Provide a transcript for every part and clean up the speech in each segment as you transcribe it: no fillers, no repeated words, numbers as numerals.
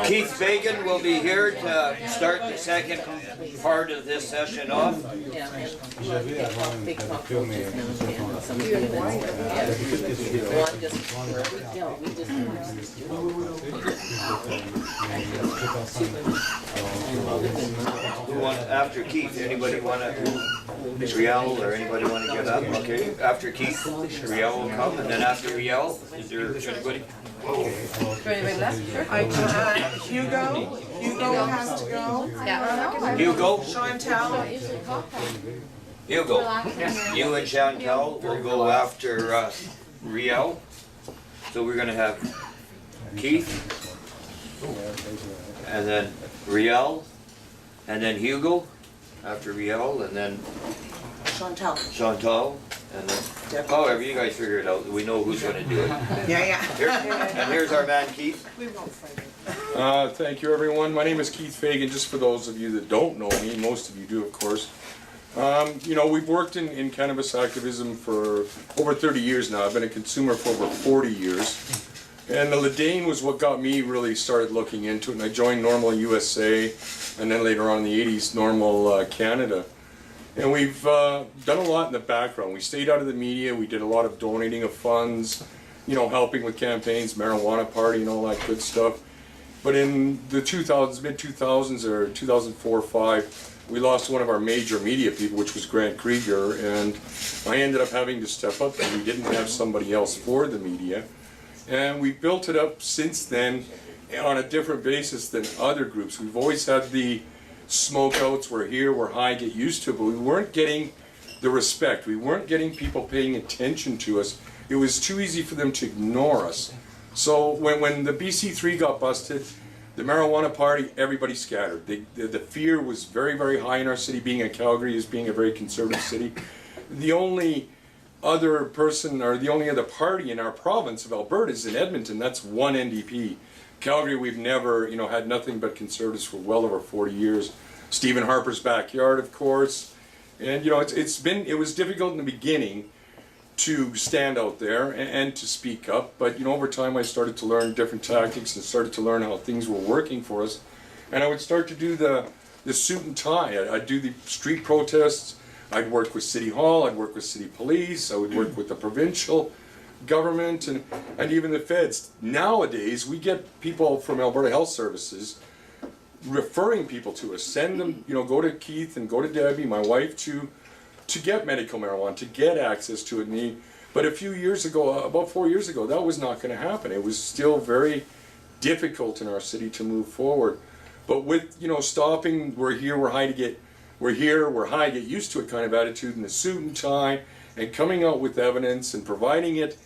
Keith Fagin will be here to start the second part of this session off. Who wants, after Keith, anybody want to, Riel or anybody want to get up? Okay, after Keith, Riel will come, and then after Riel, is there anybody? Hugo has to go. Hugo? Chantal. Hugo. You and Chantal will go after Riel. So we're going to have Keith, and then Riel, and then Hugo after Riel, and then Chantal, and then however you guys figure it out. We know who's going to do it. Yeah. And here's our man Keith. Thank you, everyone. My name is Keith Fagin. Just for those of you that don't know me, most of you do, of course. You know, we've worked in cannabis activism for over 30 years now. I've been a consumer for over 40 years. And the Legalize was what got me really started looking into it. And I joined Normal USA, and then later on in the 80s, Normal Canada. And we've done a lot in the background. We stayed out of the media. We did a lot of donating of funds, you know, helping with campaigns, marijuana party, and all that good stuff. But in the mid-2000s or 2004 or 5, we lost one of our major media people, which was Grant Krieger, and I ended up having to step up, and we didn't have somebody else for the media. And we built it up since then on a different basis than other groups. We've always had the smokeouts, we're here, we're high, get used to it, but we weren't getting the respect. We weren't getting people paying attention to us. It was too easy for them to ignore us. So when the BC3 got busted, the marijuana party, everybody scattered. The fear was very, very high in our city, being in Calgary, as being a very conservative city. The only other person, or the only other party in our province of Alberta is in Edmonton. That's one NDP. Calgary, we've never, you know, had nothing but conservatives for well over 40 years. Stephen Harper's backyard, of course. And, you know, it was difficult in the beginning to stand out there and to speak up, but you know, over time I started to learn different tactics and started to learn how things were working for us, and I would start to do the suit and tie. I'd do the street protests. I'd work with City Hall. I'd work with City Police. I would work with the provincial government and even the feds. Nowadays, we get people from Alberta Health Services referring people to us. Send them, you know, go to Keith and go to Debbie, my wife, to get medical marijuana, to get access to it. But a few years ago, about 4 years ago, that was not going to happen. It was still very difficult in our city to move forward. But with, you know, stopping, we're here, we're high, get used to it kind of attitude, and the suit and tie, and coming out with evidence and providing it,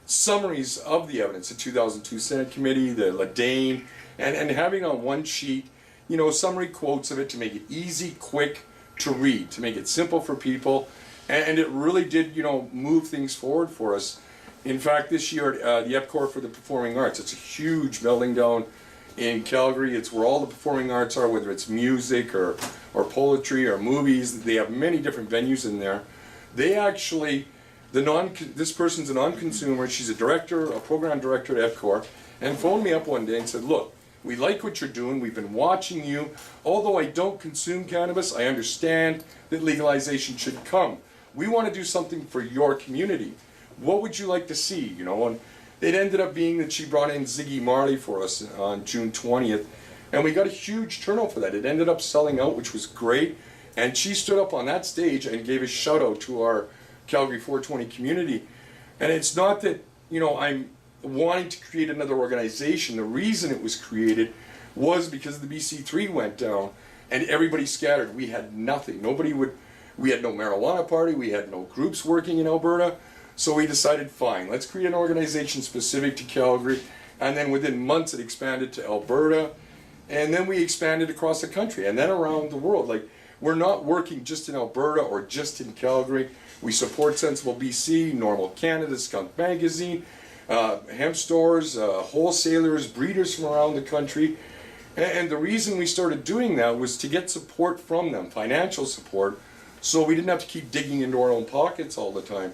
summaries of the evidence, the 2002 Senate Committee, the Legalize, and having on one sheet, you know, summary quotes of it to make it easy, quick to read, to make it simple for people, and it really did, you know, move things forward for us. In fact, this year, the EPCOR for the Performing Arts, it's a huge building down in Calgary. It's where all the performing arts are, whether it's music or poetry or movies. They have many different venues in there. They actually, this person's a non-consumer. She's a director, a program director at EPCOR, and phoned me up one day and said, look, we like what you're doing. We've been watching you. Although I don't consume cannabis, I understand that legalization should come. We want to do something for your community. What would you like to see? You know, and it ended up being that she brought in Ziggy Marley for us on June 20th, and we got a huge turnout for that. It ended up selling out, which was great. And she stood up on that stage and gave a shout out to our Calgary 420 community. And it's not that, you know, I'm wanting to create another organization. The reason it was created was because the BC3 went down and everybody scattered. We had nothing. We had no marijuana party. We had no groups working in Alberta. So we decided, fine, let's create an organization specific to Calgary. And then within months it expanded to Alberta. And then we expanded across the country and then around the world. Like, we're not working just in Alberta or just in Calgary. We support Sensible BC, Normal Canada, Skunk Magazine, hemp stores, wholesalers, breeders from around the country. And the reason we started doing that was to get support from them, financial support, so we didn't have to keep digging into our own pockets all the time.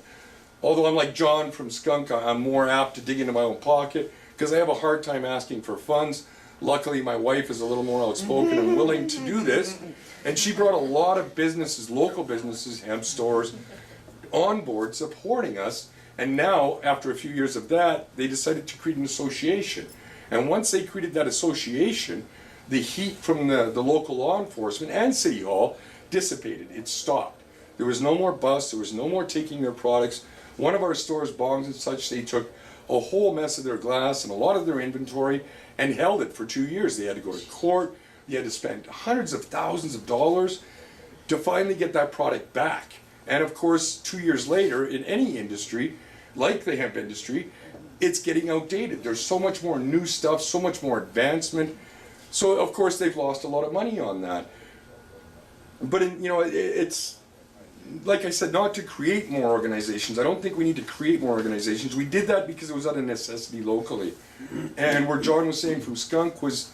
Although I'm like John from Skunk, I'm more apt to dig into my own pocket because I have a hard time asking for funds. Luckily, my wife is a little more outspoken and willing to do this, and she brought a lot of businesses, local businesses, hemp stores, on board supporting us. And now, after a few years of that, they decided to create an association. And once they created that association, the heat from the local law enforcement and City Hall dissipated. It stopped. There was no more bust, there was no more taking their products. One of our stores, Bongs and such, they took a whole mess of their glass and a lot of their inventory and held it for 2 years. They had to go to court, they had to spend hundreds of thousands of dollars to finally get that product back. And of course, 2 years later, in any industry, like the hemp industry, it's getting outdated. There's so much more new stuff, so much more advancement. So of course they've lost a lot of money on that. But it's, like I said, not to create more organizations. I don't think we need to create more organizations. We did that because it was out of necessity locally. And where John was saying from Skunk was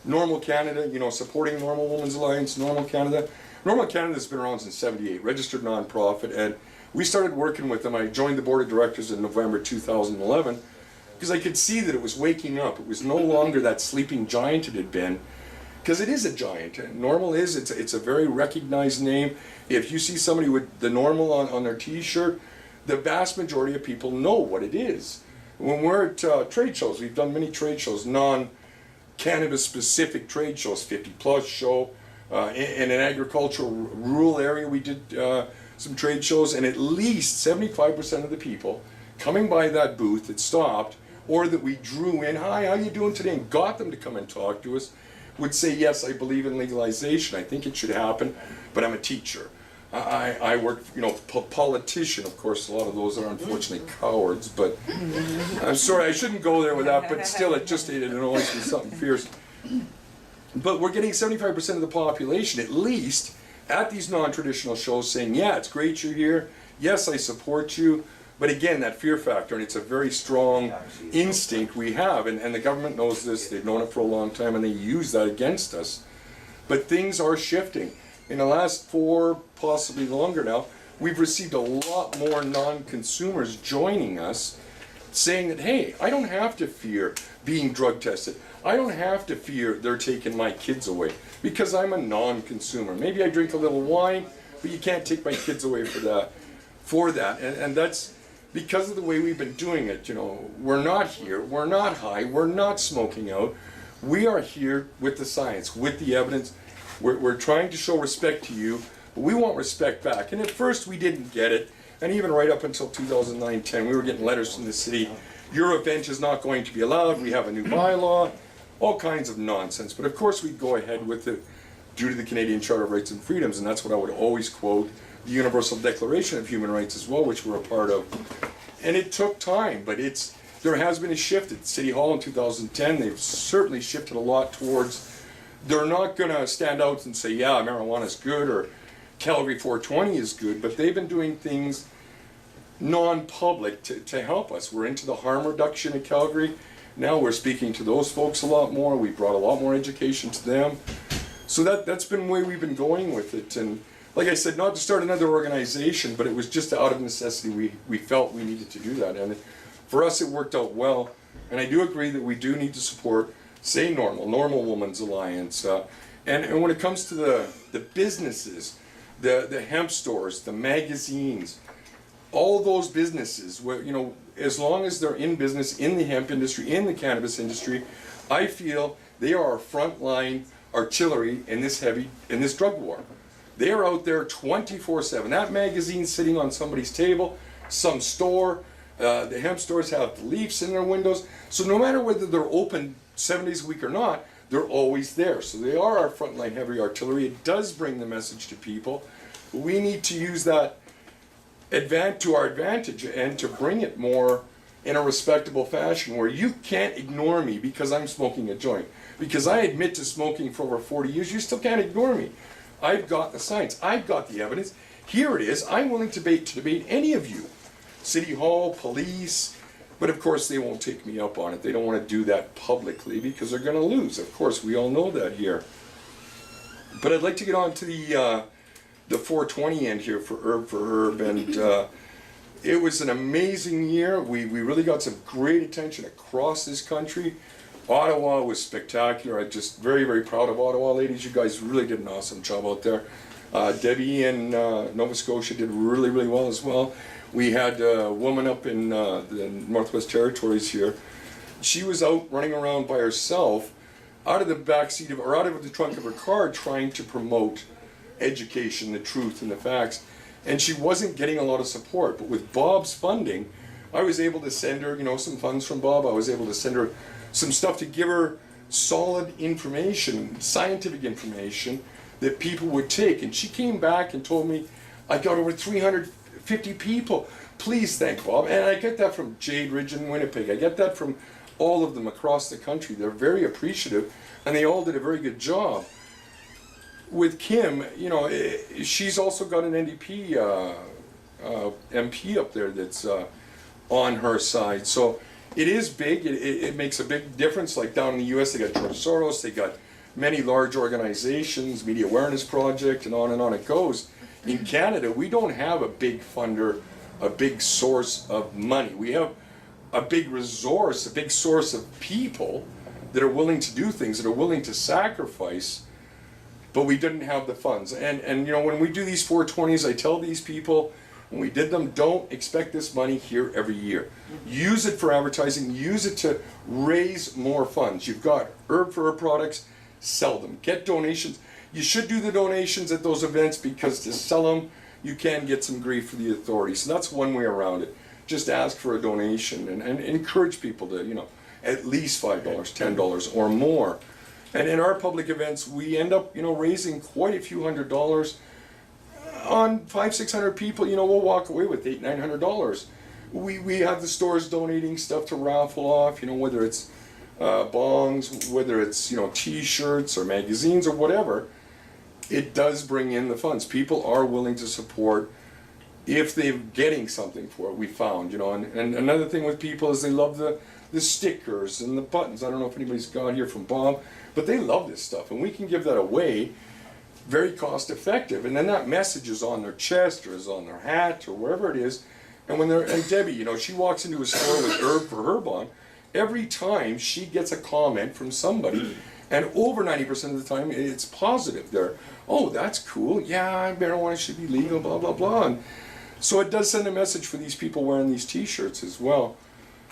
Normal Canada, supporting Normal Women's Alliance, Normal Canada. Normal Canada's been around since '78, registered nonprofit, and we started working with them. I joined the board of directors in November 2011 because I could see that it was waking up. It was no longer that sleeping giant it had been, because it is a giant. Normal it's a very recognized name. If you see somebody with the Normal on their t-shirt, the vast majority of people know what it is. When we're at trade shows, we've done many trade shows, non-cannabis specific trade shows, 50 plus show. In an agricultural rural area, we did some trade shows, and at least 75% of the people coming by that booth that stopped, or that we drew in, hi, how you doing today, and got them to come and talk to us, would say, yes, I believe in legalization, I think it should happen, but I'm a teacher. I work, politician, of course, a lot of those are unfortunately cowards, but I'm sorry, I shouldn't go there with that, but still, it annoys me, something fierce. But we're getting 75% of the population, at least, at these non-traditional shows saying, yeah, it's great you're here, yes, I support you, but again, that fear factor, and it's a very strong instinct we have, and the government knows this, they've known it for a long time, and they use that against us. But things are shifting. In the last 4, possibly longer now, we've received a lot more non-consumers joining us, saying that, hey, I don't have to fear being drug tested. I don't have to fear they're taking my kids away because I'm a non-consumer. Maybe I drink a little wine, but you can't take my kids away for that. And that's because of the way we've been doing it. We're not here, we're not high, we're not smoking out. We are here with the science, with the evidence. We're trying to show respect to you, but we want respect back. And at first we didn't get it, and even right up until 2009-10, we were getting letters from the city, your event is not going to be allowed, we have a new bylaw, all kinds of nonsense. But of course we'd go ahead with it due to the Canadian Charter of Rights and Freedoms, and that's what I would always quote, the Universal Declaration of Human Rights as well, which we're a part of. And it took time, but there has been a shift at City Hall in 2010. They've certainly shifted a lot towards, they're not going to stand out and say, yeah, marijuana is good, or Calgary 420 is good, but they've been doing things non-public to help us. We're into the harm reduction in Calgary. Now we're speaking to those folks a lot more. We brought a lot more education to them. So that's been the way we've been going with it. And like I said, not to start another organization, but it was just out of necessity. We felt we needed to do that. And for us, it worked out well. And I do agree that we do need to support, say, Normal Women's Alliance. And when it comes to the businesses, the hemp stores, the magazines, all those businesses, where, as long as they're in business in the hemp industry, in the cannabis industry, I feel they are our frontline artillery in this drug war. They are out there 24/7. That magazine sitting on somebody's table, some store, the hemp stores have leaves in their windows. So no matter whether they're open 7 days a week or not, they're always there. So they are our frontline heavy artillery. It does bring the message to people. We need to use that to our advantage and to bring it more in a respectable fashion where you can't ignore me because I'm smoking a joint. Because I admit to smoking for over 40 years, you still can't ignore me. I've got the science, I've got the evidence. Here it is, I'm willing to debate any of you. City Hall, police, but of course they won't take me up on it. They don't want to do that publicly because they're going to lose. Of course, we all know that here. But I'd like to get on to the 420 end here for Herb, and it was an amazing year. We really got some great attention across this country. Ottawa was spectacular. I'm just very, very proud of Ottawa, ladies. You guys really did an awesome job out there. Debbie in Nova Scotia did really, really well as well. We had a woman up in the Northwest Territories here. She was out running around by herself, out of the backseat of, or out of the trunk of her car, trying to promote education, the truth, and the facts. And she wasn't getting a lot of support. But with Bob's funding, I was able to send her, some funds from Bob. I was able to send her some stuff to give her solid information, scientific information that people would take. And she came back and told me, I got over 350 people. Please thank Bob. And I get that from Jade Ridge in Winnipeg. I get that from all of them across the country. They're very appreciative, and they all did a very good job. With Kim, she's also got an NDP MP up there that's on her side. So it is big. It makes a big difference. Like down in the U.S., they got George Soros. They got many large organizations, Media Awareness Project, and on it goes. In Canada, we don't have a big funder, a big source of money. We have a big resource, a big source of people that are willing to do things, that are willing to sacrifice, but we didn't have the funds. And when we do these 420s, I tell these people, when we did them, don't expect this money here every year. Use it for advertising, use it to raise more funds. You've got herb for herb products, sell them. Get donations. You should do the donations at those events, because to sell them, you can get some grief for the authorities. So that's one way around it. Just ask for a donation and encourage people to, at least $5, $10 or more. And in our public events, we end up, raising quite a few $100s. On 500-600 people, we'll walk away with $800-900. We have the stores donating stuff to raffle off, whether it's bongs, whether it's T-shirts or magazines or whatever. It does bring in the funds. People are willing to support if they're getting something for it. We found, and another thing with people is they love the stickers and the buttons. I don't know if anybody's got here from Bob, but they love this stuff, and we can give that away. Very cost effective, and then that message is on their chest or is on their hat or wherever it is. And and Debbie, she walks into a store with herb for herb on, every time she gets a comment from somebody, and over 90% of the time it's positive. They're, oh, that's cool, yeah, marijuana should be legal, blah blah blah. And so it does send a message for these people wearing these T-shirts as well.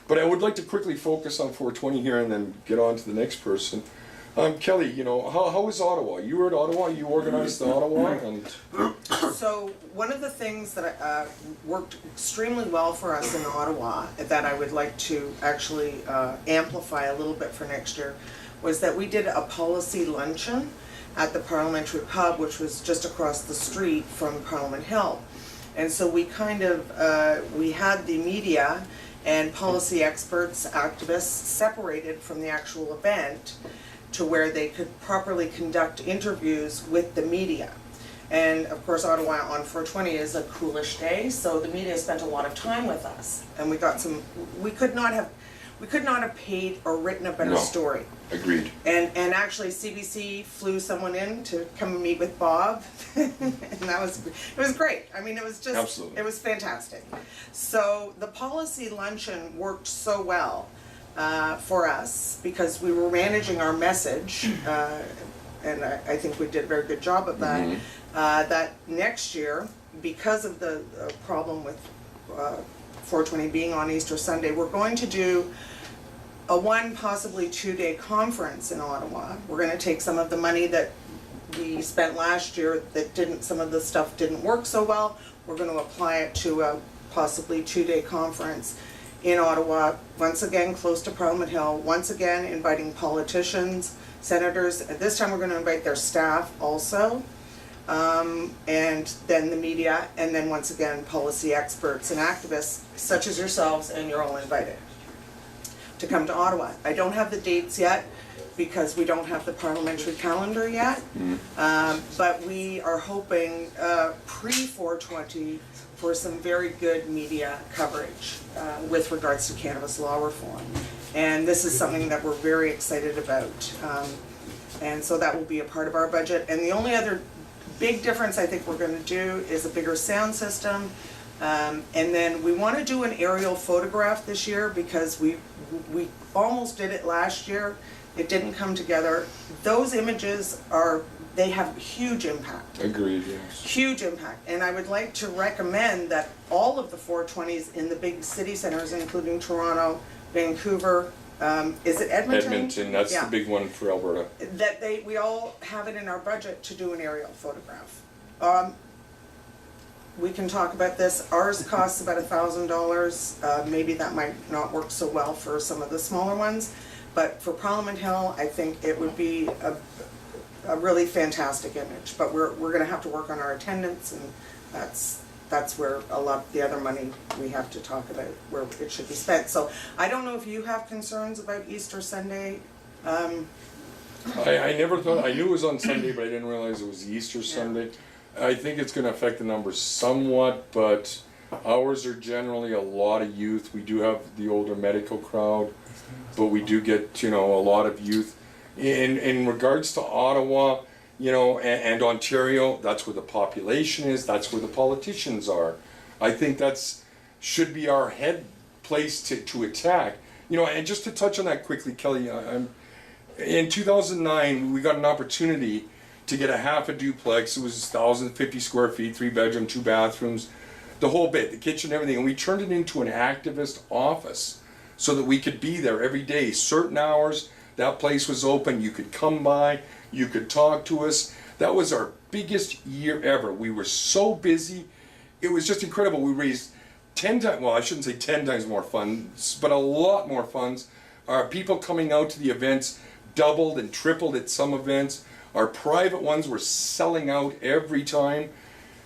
But I would like to quickly focus on 420 here and then get on to the next person. Kelly, how was Ottawa? You were at Ottawa, you organized the Ottawa, and... So one of the things that worked extremely well for us in Ottawa that I would like to actually amplify a little bit for next year was that we did a policy luncheon at the Parliamentary Pub, which was just across the street from Parliament Hill. And so we we had the media and policy experts, activists separated from the actual event to where they could properly conduct interviews with the media. And of course, Ottawa on 420 is a coolish day, so the media spent a lot of time with us, and we got we could not have paid or written a better story. Agreed. And actually CBC flew someone in to come and meet with Bob, and it was great. I mean, it was just, absolutely. It was fantastic. So the policy luncheon worked so well for us because we were managing our message, and I think we did a very good job of that. Mm-hmm. That next year, because of the problem with 420 being on Easter Sunday, we're going to do a possibly 2-day conference in Ottawa. We're going to take some of the money that we spent last year some of the stuff didn't work so well. We're going to apply it to a possibly 2-day conference in Ottawa, once again close to Parliament Hill, once again inviting politicians, senators. At this time we're going to invite their staff also, and then the media, and then once again policy experts and activists such as yourselves, and you're all invited to come to Ottawa. I don't have the dates yet because we don't have the parliamentary calendar yet, but we are hoping pre-420 for some very good media coverage with regards to cannabis law reform. And this is something that we're very excited about. And so that will be a part of our budget. And the only other big difference I think we're going to do is a bigger sound system. And then we want to do an aerial photograph this year because we we almost did it last year. It didn't come together. Those images they have huge impact. Agreed, yes. Huge impact. And I would like to recommend that all of the 420s in the big city centers, including Toronto, Vancouver, is it Edmonton? Edmonton, that's Yeah. the big one for Alberta. That we all have it in our budget to do an aerial photograph. We can talk about this. Ours costs about $1,000. Maybe that might not work so well for some of the smaller ones. But for Parliament Hill, I think it would be a really fantastic image. But we're gonna have to work on our attendance, and that's where a lot of the other money we have to talk about, where it should be spent. So I don't know if you have concerns about Easter Sunday. I never thought, I knew it was on Sunday, but I didn't realize it was Easter Sunday. I think it's gonna affect the numbers somewhat, but ours are generally a lot of youth. We do have the older medical crowd, but we do get, a lot of youth. In regards to Ottawa, and Ontario, that's where the population is, that's where the politicians are. I think should be our head place to attack. And just to touch on that quickly, Kelly, in 2009, we got an opportunity to get a half a duplex. It was 1,050 square feet, 3-bedroom, 2 bathrooms, the whole bit, the kitchen, everything. And we turned it into an activist office so that we could be there every day, certain hours. That place was open. You could come by, you could talk to us. That was our biggest year ever. We were so busy. It was just incredible. We raised 10 times, well, I shouldn't say 10 times more funds, but a lot more funds. Our people coming out to the events doubled and tripled at some events. Our private ones were selling out every time.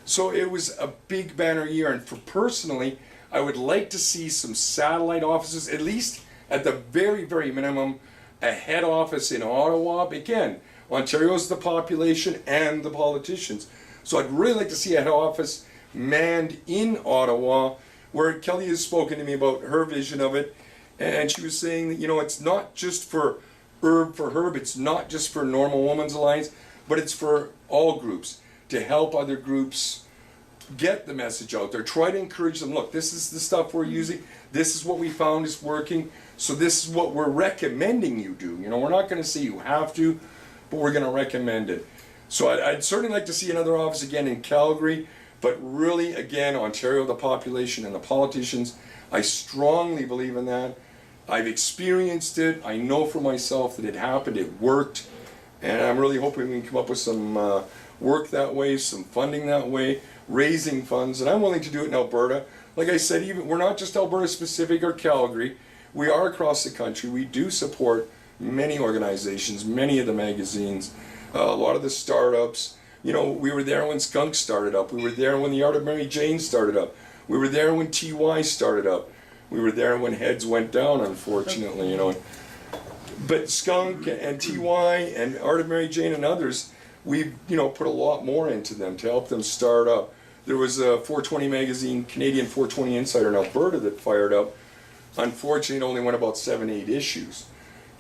So it was a big banner year. And for personally, I would like to see some satellite offices, at least at the very, very minimum, a head office in Ottawa. But again, Ontario's the population and the politicians. So I'd really like to see a head office manned in Ottawa, where Kelly has spoken to me about her vision of it. And she was saying that, it's not just for Herb, it's not just for Normal Women's Alliance, but it's for all groups, to help other groups get the message out there. Try to encourage them, look, this is the stuff we're using, this is what we found is working, so this is what we're recommending you do. We're not going to say you have to, but we're going to recommend it. So I'd certainly like to see another office again in Calgary, but really, again, Ontario, the population and the politicians, I strongly believe in that. I've experienced it. I know for myself that it happened, it worked, and I'm really hoping we can come up with some work that way, some funding that way, raising funds, and I'm willing to do it in Alberta. Like I said, we're not just Alberta specific or Calgary. We are across the country. We do support many organizations, many of the magazines, a lot of the startups. We were there when Skunk started up. We were there when the Art of Mary Jane started up. We were there when TY started up. We were there when Heads went down, unfortunately, But Skunk and TY and Art of Mary Jane and others, we've, put a lot more into them to help them start up. There was a 420 magazine, Canadian 420 Insider in Alberta that fired up. Unfortunately, it only went about 7-8 issues.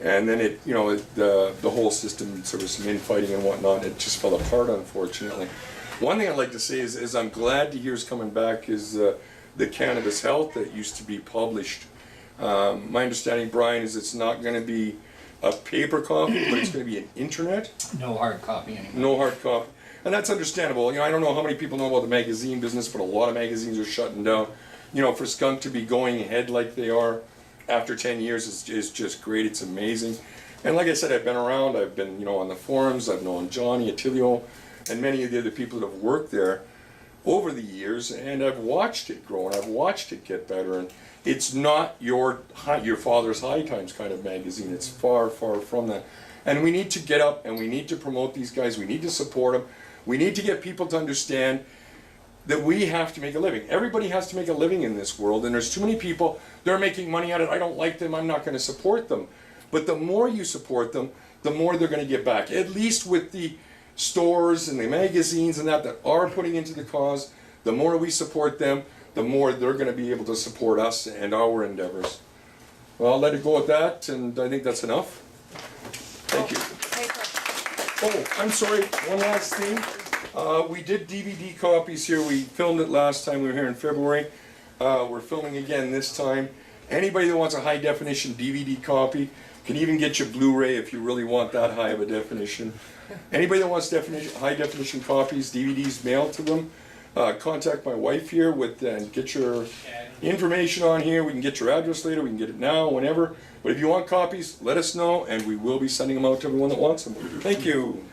And then the whole system, sort of some infighting and whatnot, it just fell apart, unfortunately. One thing I'd like to say is I'm glad to hear is coming back is the Cannabis Health that used to be published. My understanding, Brian, is it's not going to be a paper copy, but it's going to be an internet. No hard copy anymore. No hard copy. And that's understandable. I don't know how many people know about the magazine business, but a lot of magazines are shutting down. For Skunk to be going ahead like they are after 10 years is just great. It's amazing. And like I said, I've been around. I've been, on the forums. I've known Johnny, Attilio, and many of the other people that have worked there over the years, and I've watched it grow, and I've watched it get better. And it's not your father's High Times kind of magazine. It's far, far from that. And we need to get up and we need to promote these guys. We need to support them. We need to get people to understand that we have to make a living. Everybody has to make a living in this world, and there's too many people, they're making money at it. I don't like them, I'm not going to support them. But the more you support them, the more they're going to get back. At least with the stores and the magazines and that are putting into the cause, the more we support them, the more they're going to be able to support us and our endeavors. Well, I'll let it go at that, and I think that's enough. Thank you. Oh, I'm sorry, one last thing. We did DVD copies here. We filmed it last time we were here in February. We're filming again this time. Anybody that wants a high definition DVD copy can even get your Blu-ray if you really want that high of a definition. Anybody that wants high definition copies, DVDs mailed to them, contact my wife here and get your information on here. We can get your address later, we can get it now, whenever. But if you want copies, let us know and we will be sending them out to everyone that wants them. Thank you.